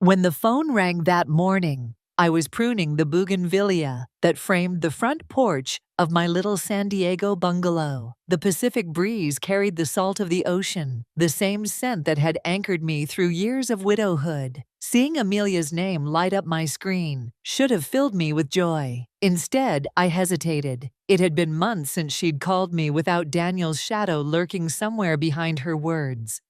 When the phone rang that morning, I was pruning the bougainvillea that framed the front porch of my little San Diego bungalow. The Pacific breeze carried the salt of the ocean, the same scent that had anchored me through years of widowhood. Seeing Amelia's name light up my screen should have filled me with joy. Instead, I hesitated. It had been months since she'd called me without Daniel's shadow lurking somewhere behind her words.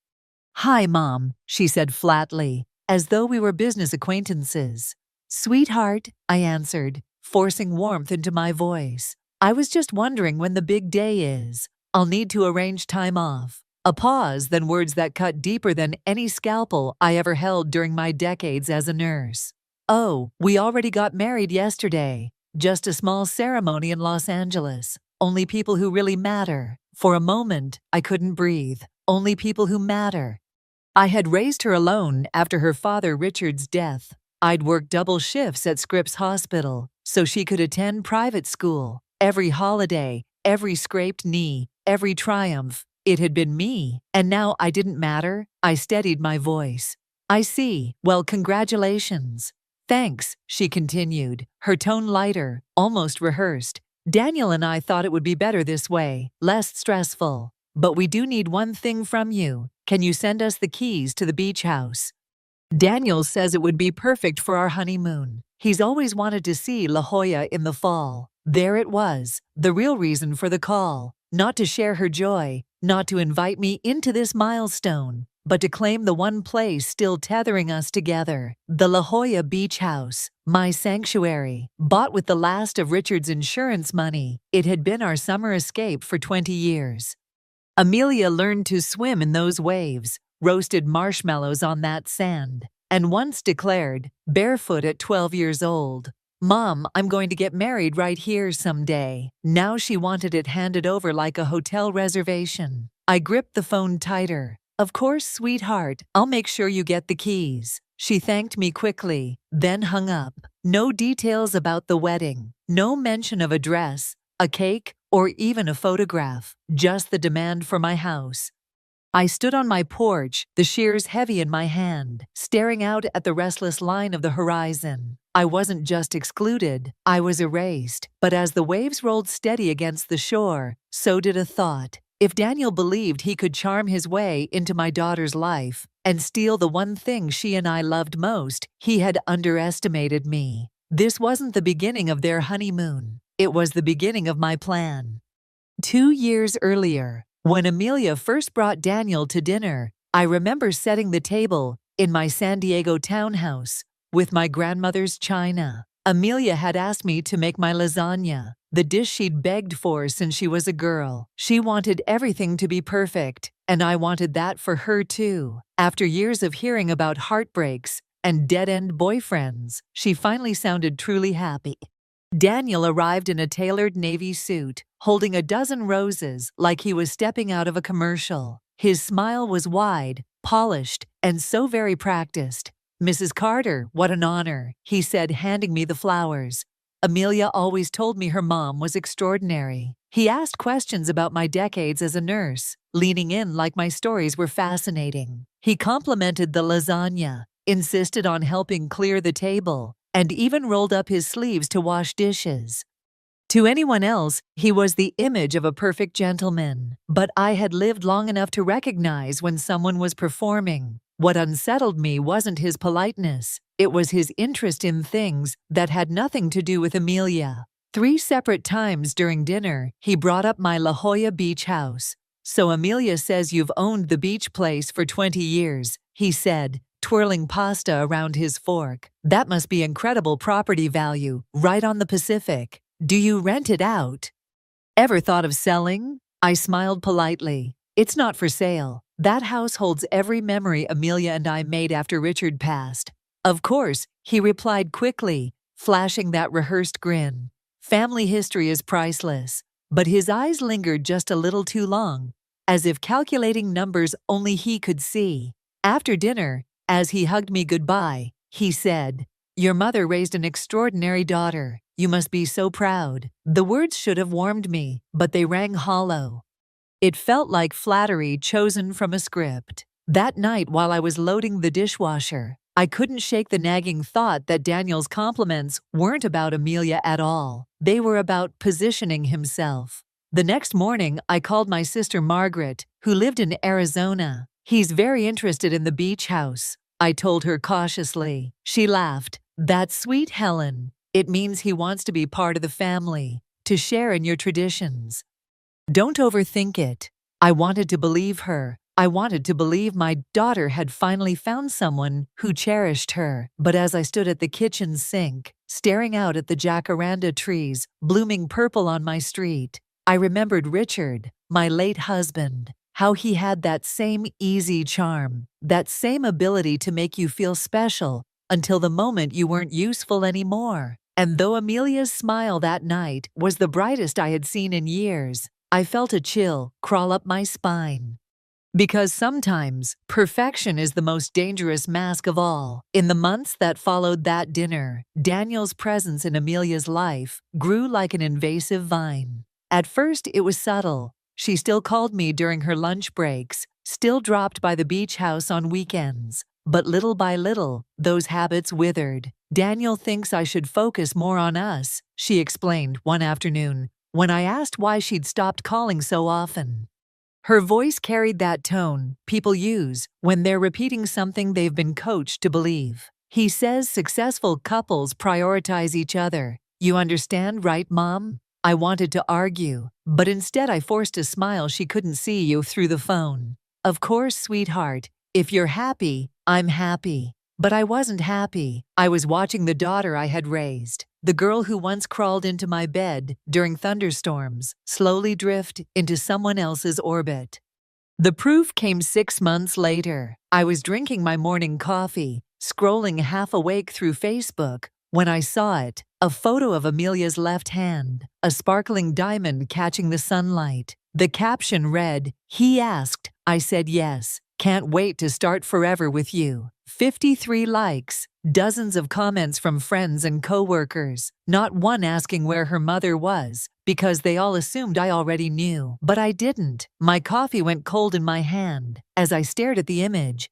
"Hi, Mom," she said flatly, as though we were business acquaintances. "Sweetheart," I answered, forcing warmth into my voice. "I was just wondering when the big day is. I'll need to arrange time off." A pause, then words that cut deeper than any scalpel I ever held during my decades as a nurse. "Oh, we already got married yesterday. Just a small ceremony in Los Angeles. Only people who really matter." For a moment, I couldn't breathe. Only people who matter. I had raised her alone after her father Richard's death. I'd worked double shifts at Scripps Hospital so she could attend private school. Every holiday, every scraped knee, every triumph, it had been me. And now I didn't matter. I steadied my voice. "I see. Well, congratulations." "Thanks," she continued, her tone lighter, almost rehearsed. "Daniel and I thought it would be better this way, less stressful. But we do need one thing from you. Can you send us the keys to the beach house? Daniel says it would be perfect for our honeymoon. He's always wanted to see La Jolla in the fall." There it was, the real reason for the call. Not to share her joy, not to invite me into this milestone, but to claim the one place still tethering us together. The La Jolla Beach House, my sanctuary. Bought with the last of Richard's insurance money, it had been our summer escape for 20 years. Amelia learned to swim in those waves, roasted marshmallows on that sand, and once declared, barefoot at 12 years old, "Mom, I'm going to get married right here someday." Now she wanted it handed over like a hotel reservation. I gripped the phone tighter. "Of course, sweetheart, I'll make sure you get the keys." She thanked me quickly, then hung up. No details about the wedding, no mention of a dress, a cake, or even a photograph, just the demand for my house. I stood on my porch, the shears heavy in my hand, staring out at the restless line of the horizon. I wasn't just excluded, I was erased. But as the waves rolled steady against the shore, so did a thought. If Daniel believed he could charm his way into my daughter's life and steal the one thing she and I loved most, he had underestimated me. This wasn't the beginning of their honeymoon. It was the beginning of my plan. 2 years earlier, when Amelia first brought Daniel to dinner, I remember setting the table in my San Diego townhouse with my grandmother's china. Amelia had asked me to make my lasagna, the dish she'd begged for since she was a girl. She wanted everything to be perfect, and I wanted that for her too. After years of hearing about heartbreaks and dead-end boyfriends, she finally sounded truly happy. Daniel arrived in a tailored navy suit, holding a dozen roses like he was stepping out of a commercial. His smile was wide, polished, and so very practiced. "Mrs. Carter, what an honor," he said, handing me the flowers. "Amelia always told me her mom was extraordinary." He asked questions about my decades as a nurse, leaning in like my stories were fascinating. He complimented the lasagna, insisted on helping clear the table, and even rolled up his sleeves to wash dishes. To anyone else, he was the image of a perfect gentleman. But I had lived long enough to recognize when someone was performing. What unsettled me wasn't his politeness. It was his interest in things that had nothing to do with Amelia. 3 separate times during dinner, he brought up my La Jolla Beach House. "So Amelia says you've owned the beach place for 20 years, he said, twirling pasta around his fork. "That must be incredible property value, right on the Pacific. Do you rent it out?" "Ever thought of selling?" I smiled politely. "It's not for sale. That house holds every memory Amelia and I made after Richard passed." "Of course," he replied quickly, flashing that rehearsed grin. Family history is priceless. But his eyes lingered just a little too long, as if calculating numbers only he could see. After dinner, as he hugged me goodbye, he said, "Your mother raised an extraordinary daughter. You must be so proud." The words should have warmed me, but they rang hollow. It felt like flattery chosen from a script. That night while I was loading the dishwasher, I couldn't shake the nagging thought that Daniel's compliments weren't about Amelia at all. They were about positioning himself. The next morning, I called my sister Margaret, who lived in Arizona. "He's very interested in the beach house," I told her cautiously. She laughed. "That's sweet, Helen. It means he wants to be part of the family, to share in your traditions. Don't overthink it." I wanted to believe her. I wanted to believe my daughter had finally found someone who cherished her. But as I stood at the kitchen sink, staring out at the jacaranda trees blooming purple on my street, I remembered Richard, my late husband, how he had that same easy charm, that same ability to make you feel special until the moment you weren't useful anymore. And though Amelia's smile that night was the brightest I had seen in years, I felt a chill crawl up my spine. Because sometimes perfection is the most dangerous mask of all. In the months that followed that dinner, Daniel's presence in Amelia's life grew like an invasive vine. At first, it was subtle. She still called me during her lunch breaks, still dropped by the beach house on weekends. But little by little, those habits withered. "Daniel thinks I should focus more on us," she explained one afternoon, when I asked why she'd stopped calling so often. Her voice carried that tone people use when they're repeating something they've been coached to believe. "He says successful couples prioritize each other. You understand, right, Mom?" I wanted to argue, but instead I forced a smile she couldn't see you through the phone. "Of course, sweetheart. If you're happy, I'm happy." But I wasn't happy. I was watching the daughter I had raised, the girl who once crawled into my bed during thunderstorms, slowly drift into someone else's orbit. The proof came 6 months later. I was drinking my morning coffee, scrolling half awake through Facebook, when I saw it, a photo of Amelia's left hand, a sparkling diamond catching the sunlight. The caption read, "He asked, I said yes. Can't wait to start forever with you." 53 likes, dozens of comments from friends and coworkers, not one asking where her mother was, because they all assumed I already knew. But I didn't. My coffee went cold in my hand as I stared at the image.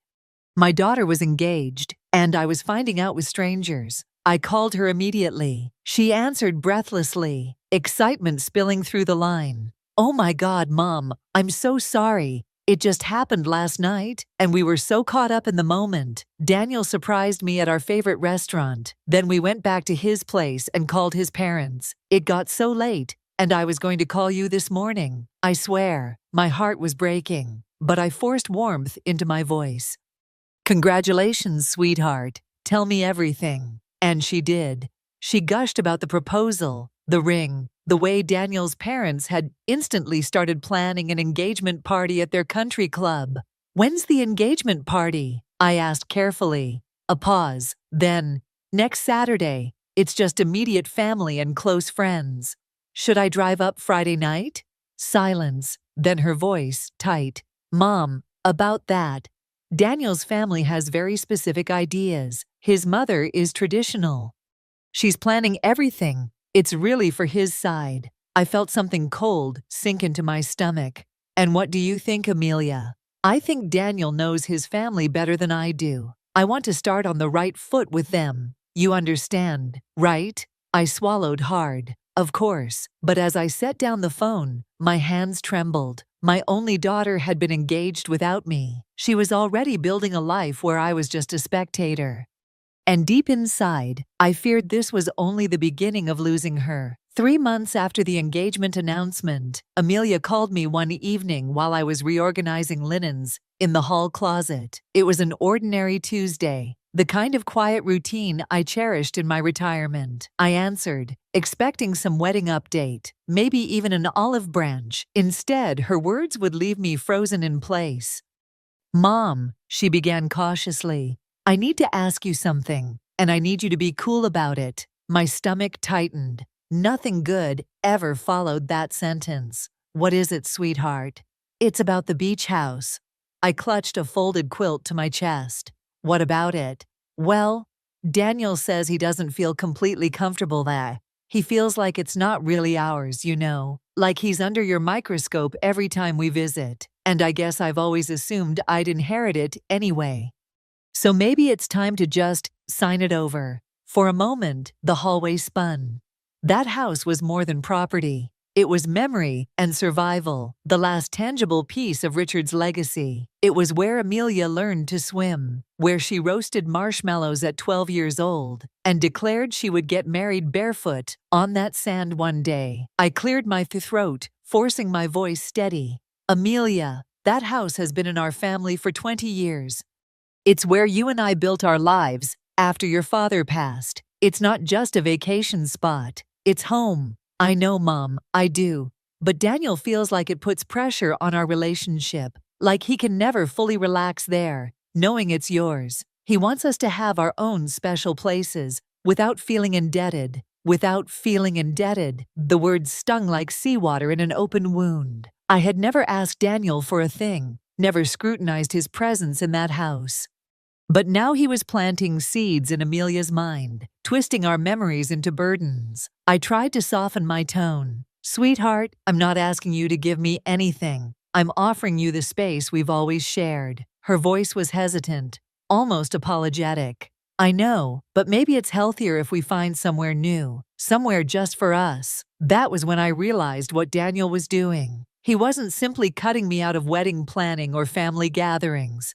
My daughter was engaged, and I was finding out with strangers. I called her immediately. She answered breathlessly, excitement spilling through the line. "Oh my God, Mom, I'm so sorry. It just happened last night, and we were so caught up in the moment. Daniel surprised me at our favorite restaurant. Then we went back to his place and called his parents. It got so late, and I was going to call you this morning." I swear, my heart was breaking, but I forced warmth into my voice. "Congratulations, sweetheart. Tell me everything." And she did. She gushed about the proposal, the ring, the way Daniel's parents had instantly started planning an engagement party at their country club. "When's the engagement party?" I asked carefully. A pause. Then, "Next Saturday. It's just immediate family and close friends." "Should I drive up Friday night?" Silence. Then her voice, tight. "Mom, about that. Daniel's family has very specific ideas. His mother is traditional. She's planning everything. It's really for his side." I felt something cold sink into my stomach. "And what do you think, Amelia?" "I think Daniel knows his family better than I do. I want to start on the right foot with them. You understand, right?" I swallowed hard. Of course. But as I set down the phone, my hands trembled. My only daughter had been engaged without me. She was already building a life where I was just a spectator. And deep inside, I feared this was only the beginning of losing her. 3 months after the engagement announcement, Amelia called me one evening while I was reorganizing linens in the hall closet. It was an ordinary Tuesday, the kind of quiet routine I cherished in my retirement. I answered, expecting some wedding update, maybe even an olive branch. Instead, her words would leave me frozen in place. "Mom," she began cautiously, "I need to ask you something, and I need you to be cool about it." My stomach tightened. Nothing good ever followed that sentence. "What is it, sweetheart?" "It's about the beach house." I clutched a folded quilt to my chest. "What about it?" "Well, Daniel says he doesn't feel completely comfortable there. He feels like it's not really ours, you know, like he's under your microscope every time we visit. And I guess I've always assumed I'd inherit it anyway." So maybe it's time to just sign it over. For a moment, the hallway spun. That house was more than property. It was memory and survival, the last tangible piece of Richard's legacy. It was where Amelia learned to swim, where she roasted marshmallows at 12 years old, and declared she would get married barefoot on that sand one day. I cleared my throat, forcing my voice steady. Amelia, that house has been in our family for 20 years. It's where you and I built our lives after your father passed. It's not just a vacation spot. It's home. I know, Mom, I do. But Daniel feels like it puts pressure on our relationship, like he can never fully relax there, knowing it's yours. He wants us to have our own special places, without feeling indebted. Without feeling indebted. The words stung like seawater in an open wound. I had never asked Daniel for a thing, never scrutinized his presence in that house. But now he was planting seeds in Amelia's mind, twisting our memories into burdens. I tried to soften my tone. Sweetheart, I'm not asking you to give me anything. I'm offering you the space we've always shared. Her voice was hesitant, almost apologetic. I know, but maybe it's healthier if we find somewhere new, somewhere just for us. That was when I realized what Daniel was doing. He wasn't simply cutting me out of wedding planning or family gatherings.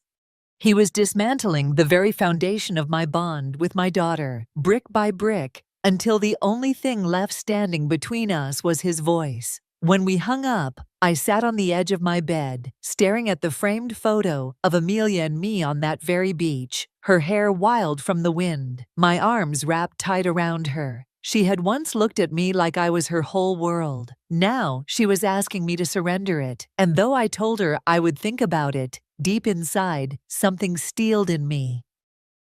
He was dismantling the very foundation of my bond with my daughter, brick by brick, until the only thing left standing between us was his voice. When we hung up, I sat on the edge of my bed, staring at the framed photo of Amelia and me on that very beach, her hair wild from the wind, my arms wrapped tight around her. She had once looked at me like I was her whole world. Now she was asking me to surrender it, and though I told her I would think about it, deep inside, something steeled in me.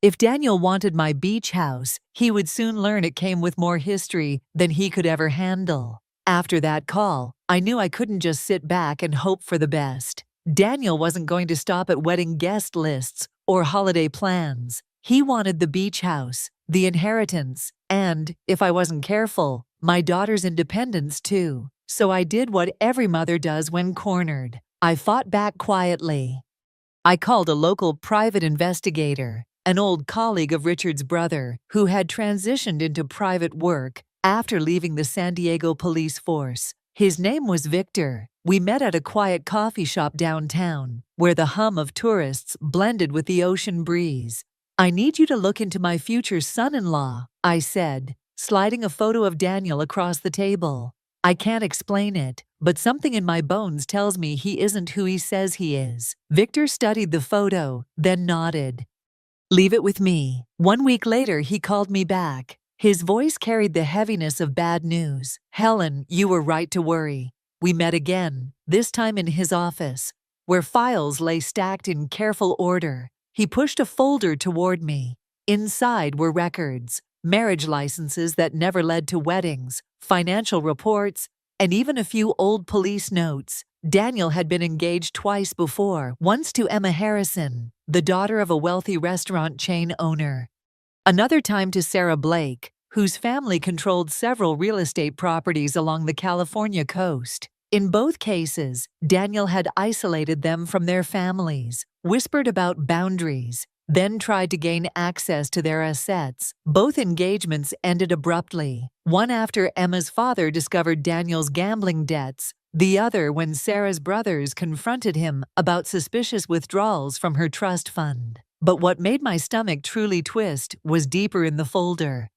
If Daniel wanted my beach house, he would soon learn it came with more history than he could ever handle. After that call, I knew I couldn't just sit back and hope for the best. Daniel wasn't going to stop at wedding guest lists or holiday plans. He wanted the beach house, the inheritance, and, if I wasn't careful, my daughter's independence too. So I did what every mother does when cornered. I fought back quietly. I called a local private investigator, an old colleague of Richard's brother, who had transitioned into private work after leaving the San Diego police force. His name was Victor. We met at a quiet coffee shop downtown, where the hum of tourists blended with the ocean breeze. I need you to look into my future son-in-law, I said, sliding a photo of Daniel across the table. I can't explain it, but something in my bones tells me he isn't who he says he is. Victor studied the photo, then nodded. Leave it with me. 1 week later, he called me back. His voice carried the heaviness of bad news. Helen, you were right to worry. We met again, this time in his office, where files lay stacked in careful order. He pushed a folder toward me. Inside were records, marriage licenses that never led to weddings, financial reports, and even a few old police notes. Daniel had been engaged twice before, once to Emma Harrison, the daughter of a wealthy restaurant chain owner. Another time to Sarah Blake, whose family controlled several real estate properties along the California coast. In both cases, Daniel had isolated them from their families, whispered about boundaries, then tried to gain access to their assets. Both engagements ended abruptly, one after Emma's father discovered Daniel's gambling debts, the other when Sarah's brothers confronted him about suspicious withdrawals from her trust fund. But what made my stomach truly twist was deeper in the folder.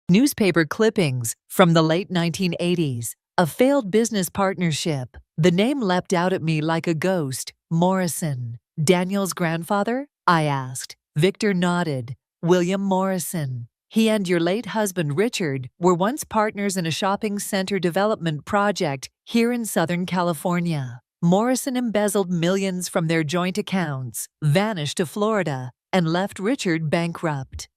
Newspaper clippings from the late 1980s, a failed business partnership. The name leapt out at me like a ghost. Morrison. Daniel's grandfather? I asked. Victor nodded. William Morrison. He and your late husband Richard were once partners in a shopping center development project here in Southern California. Morrison embezzled millions from their joint accounts, vanished to Florida, and left Richard bankrupt.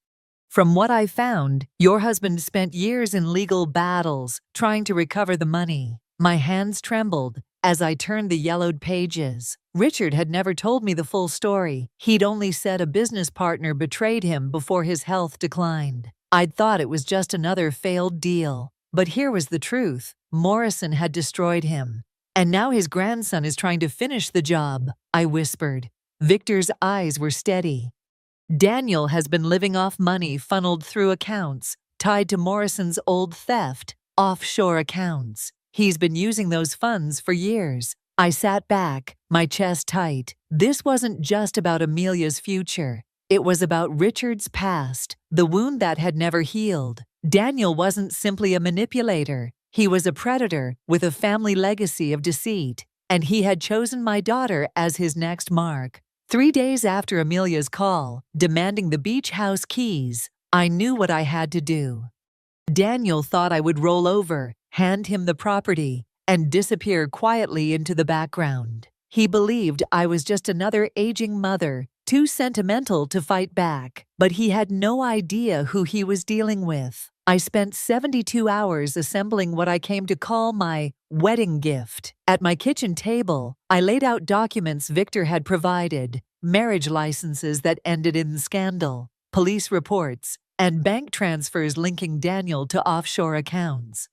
From what I found, your husband spent years in legal battles trying to recover the money. My hands trembled as I turned the yellowed pages. Richard had never told me the full story. He'd only said a business partner betrayed him before his health declined. I'd thought it was just another failed deal. But here was the truth. Morrison had destroyed him. And now his grandson is trying to finish the job, I whispered. Victor's eyes were steady. Daniel has been living off money funneled through accounts tied to Morrison's old theft, offshore accounts. He's been using those funds for years. I sat back, my chest tight. This wasn't just about Amelia's future. It was about Richard's past, the wound that had never healed. Daniel wasn't simply a manipulator. He was a predator with a family legacy of deceit, and he had chosen my daughter as his next mark. 3 days after Amelia's call, demanding the beach house keys, I knew what I had to do. Daniel thought I would roll over, hand him the property, and disappear quietly into the background. He believed I was just another aging mother, too sentimental to fight back, but he had no idea who he was dealing with. I spent 72 hours assembling what I came to call my wedding gift. At my kitchen table, I laid out documents Victor had provided, marriage licenses that ended in scandal, police reports, and bank transfers linking Daniel to offshore accounts.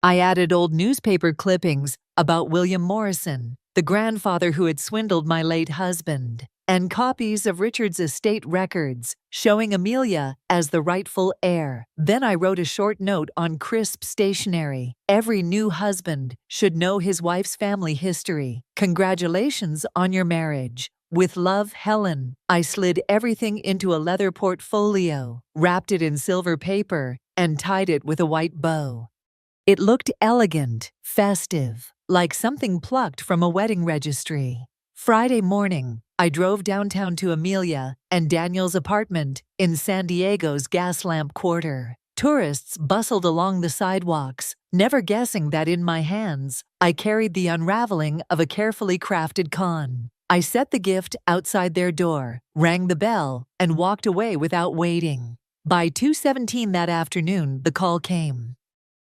I added old newspaper clippings about William Morrison, the grandfather who had swindled my late husband, and copies of Richard's estate records showing Amelia as the rightful heir. Then I wrote a short note on crisp stationery. Every new husband should know his wife's family history. Congratulations on your marriage. With love, Helen. I slid everything into a leather portfolio, wrapped it in silver paper, and tied it with a white bow. It looked elegant, festive, like something plucked from a wedding registry. Friday morning, I drove downtown to Amelia and Daniel's apartment in San Diego's Gaslamp Quarter. Tourists bustled along the sidewalks, never guessing that in my hands, I carried the unraveling of a carefully crafted con. I set the gift outside their door, rang the bell, and walked away without waiting. By 2:17 that afternoon, the call came.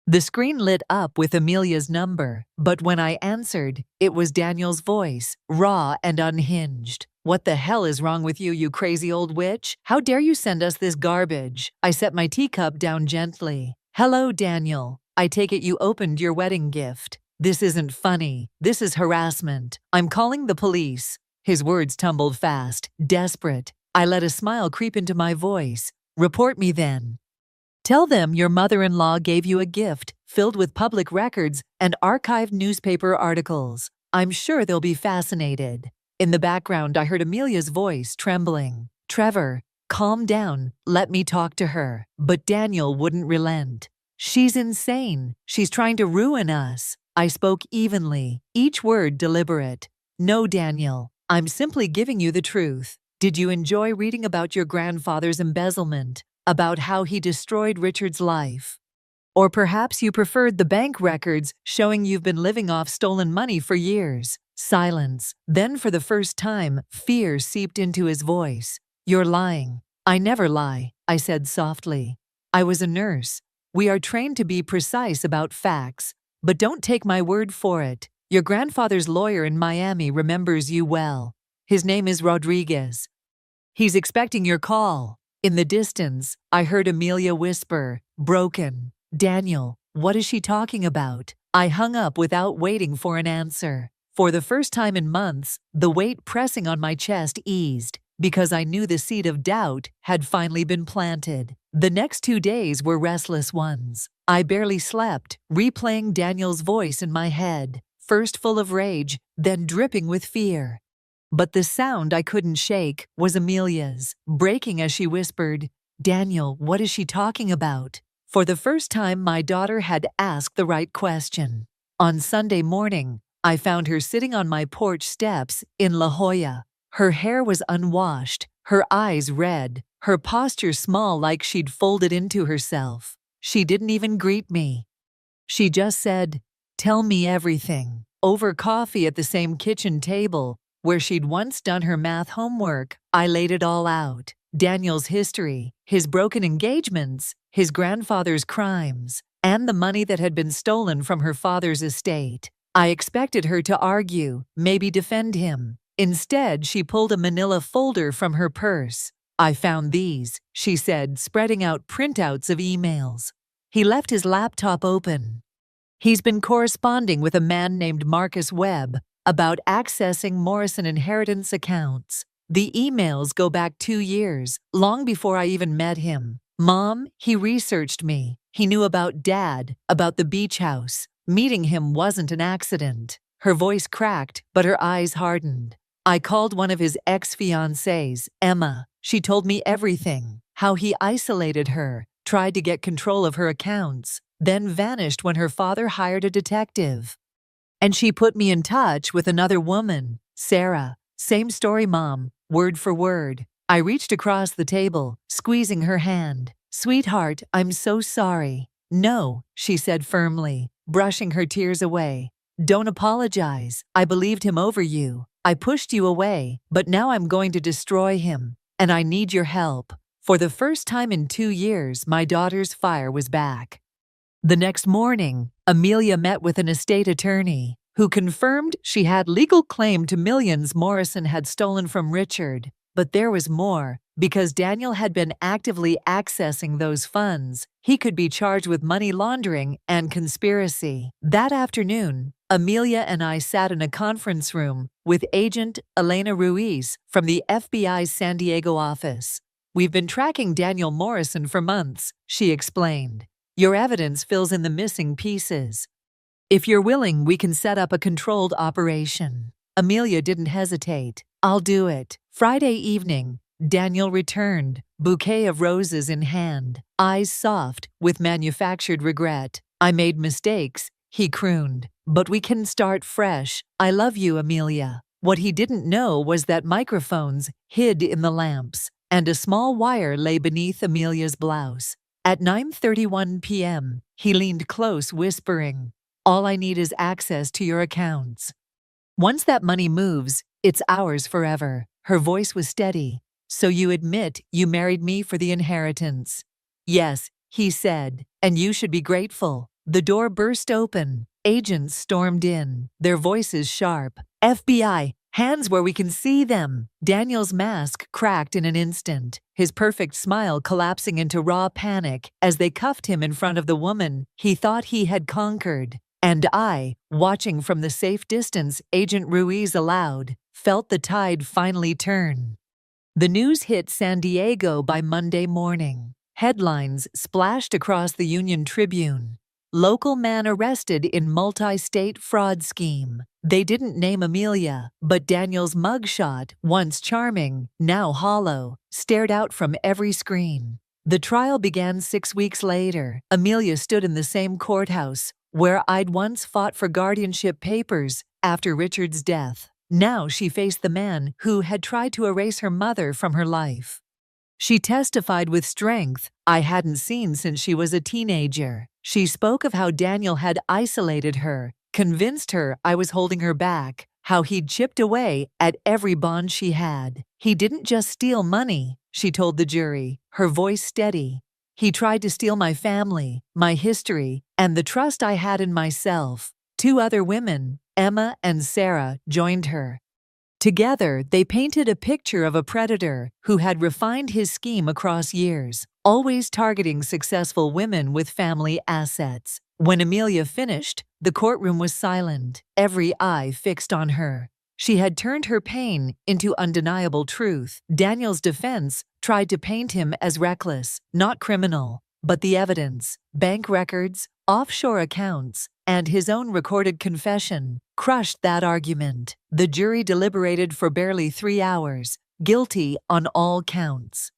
The screen lit up with Amelia's number, but when I answered, it was Daniel's voice, raw and unhinged. "What the hell is wrong with you, you crazy old witch? How dare you send us this garbage?" I set my teacup down gently. "Hello, Daniel. I take it you opened your wedding gift. This isn't funny. This is harassment. I'm calling the police." His words tumbled fast, desperate. I let a smile creep into my voice. "Report me then. Tell them your mother-in-law gave you a gift filled with public records and archived newspaper articles. I'm sure they'll be fascinated." In the background, I heard Amelia's voice trembling. "Trevor, calm down. Let me talk to her." But Daniel wouldn't relent. "She's insane. She's trying to ruin us." I spoke evenly, each word deliberate. "No, Daniel. I'm simply giving you the truth. Did you enjoy reading about your grandfather's embezzlement? About how he destroyed Richard's life? Or perhaps you preferred the bank records showing you've been living off stolen money for years?" Silence. Then for the first time, fear seeped into his voice. "You're lying." "I never lie," I said softly. "I was a nurse. We are trained to be precise about facts, but don't take my word for it. Your grandfather's lawyer in Miami remembers you well. His name is Rodriguez. He's expecting your call." In the distance, I heard Amelia whisper, broken, "Daniel, what is she talking about?" I hung up without waiting for an answer. For the first time in months, the weight pressing on my chest eased, because I knew the seed of doubt had finally been planted. The next 2 days were restless ones. I barely slept, replaying Daniel's voice in my head, first full of rage, then dripping with fear. But the sound I couldn't shake was Amelia's, breaking as she whispered, "Daniel, what is she talking about?" For the first time, my daughter had asked the right question. On Sunday morning, I found her sitting on my porch steps in La Jolla. Her hair was unwashed, her eyes red, her posture small like she'd folded into herself. She didn't even greet me. She just said, "Tell me everything." Over coffee at the same kitchen table, where she'd once done her math homework, I laid it all out. Daniel's history, his broken engagements, his grandfather's crimes, and the money that had been stolen from her father's estate. I expected her to argue, maybe defend him. Instead, she pulled a manila folder from her purse. "I found these," she said, spreading out printouts of emails. He left his laptop open. "He's been corresponding with a man named Marcus Webb about accessing Morrison inheritance accounts. The emails go back 2 years, long before I even met him. Mom, he researched me. He knew about Dad, about the beach house. Meeting him wasn't an accident. Her voice cracked, but her eyes hardened. I called one of his ex-fiancées, Emma. She told me everything. How he isolated her, tried to get control of her accounts, then vanished when her father hired a detective. And she put me in touch with another woman, Sarah. Same story, Mom, word for word. I reached across the table, squeezing her hand. Sweetheart, I'm so sorry. No, she said firmly, brushing her tears away. Don't apologize. I believed him over you. I pushed you away, but now I'm going to destroy him. And I need your help. For the first time in 2 years, my daughter's fire was back. The next morning, Amelia met with an estate attorney who confirmed she had legal claim to millions Morrison had stolen from Richard. But there was more. Because Daniel had been actively accessing those funds, he could be charged with money laundering and conspiracy. That afternoon, Amelia and I sat in a conference room with Agent Elena Ruiz from the FBI's San Diego office. We've been tracking Daniel Morrison for months, she explained. Your evidence fills in the missing pieces. If you're willing, we can set up a controlled operation. Amelia didn't hesitate. I'll do it. Friday evening, Daniel returned, bouquet of roses in hand, eyes soft with manufactured regret. I made mistakes, he crooned, but we can start fresh. I love you, Amelia. What he didn't know was that microphones hid in the lamps, and a small wire lay beneath Amelia's blouse. At 9:31 p.m., he leaned close, whispering, all I need is access to your accounts. Once that money moves, it's ours forever. Her voice was steady. So you admit you married me for the inheritance? Yes, he said, and you should be grateful. The door burst open. Agents stormed in, their voices sharp. FBI, hands where we can see them. Daniel's mask cracked in an instant, his perfect smile collapsing into raw panic as they cuffed him in front of the woman he thought he had conquered. And I, watching from the safe distance Agent Ruiz allowed, felt the tide finally turn. The news hit San Diego by Monday morning. Headlines splashed across the Union Tribune. Local man arrested in multi-state fraud scheme. They didn't name Amelia, but Daniel's mugshot, once charming, now hollow, stared out from every screen. The trial began 6 weeks later. Amelia stood in the same courthouse where I'd once fought for guardianship papers after Richard's death. Now she faced the man who had tried to erase her mother from her life. She testified with strength I hadn't seen since she was a teenager. She spoke of how Daniel had isolated her, convinced her I was holding her back, how he'd chipped away at every bond she had. He didn't just steal money, she told the jury, her voice steady. He tried to steal my family, my history, and the trust I had in myself. 2 other women, Emma and Sarah, joined her. Together, they painted a picture of a predator who had refined his scheme across years, always targeting successful women with family assets. When Amelia finished, the courtroom was silent, every eye fixed on her. She had turned her pain into undeniable truth. Daniel's defense tried to paint him as reckless, not criminal. But the evidence, bank records, offshore accounts, and his own recorded confession, crushed that argument. The jury deliberated for barely 3 hours, guilty on all counts.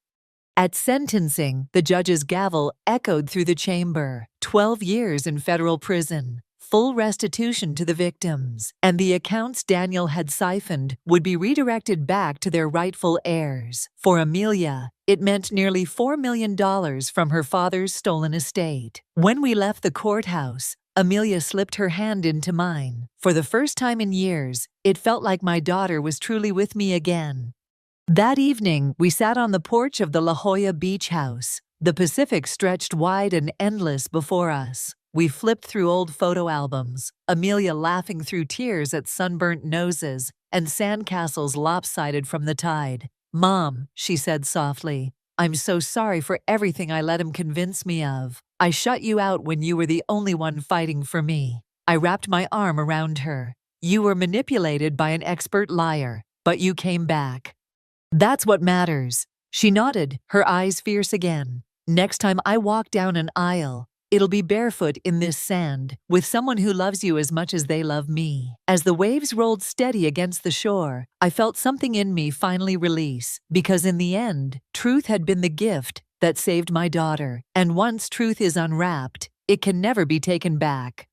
At sentencing, the judge's gavel echoed through the chamber. 12 years in federal prison, full restitution to the victims, and the accounts Daniel had siphoned would be redirected back to their rightful heirs. For Amelia, it meant nearly $4 million from her father's stolen estate. When we left the courthouse, Amelia slipped her hand into mine. For the first time in years, it felt like my daughter was truly with me again. That evening, we sat on the porch of the La Jolla Beach House. The Pacific stretched wide and endless before us. We flipped through old photo albums, Amelia laughing through tears at sunburnt noses and sandcastles lopsided from the tide. Mom, she said softly, I'm so sorry for everything I let him convince me of. I shut you out when you were the only one fighting for me. I wrapped my arm around her. You were manipulated by an expert liar, but you came back. That's what matters. She nodded, her eyes fierce again. Next time I walk down an aisle, it'll be barefoot in this sand, with someone who loves you as much as they love me. As the waves rolled steady against the shore, I felt something in me finally release, because in the end, truth had been the gift that saved my daughter. And once truth is unwrapped, it can never be taken back.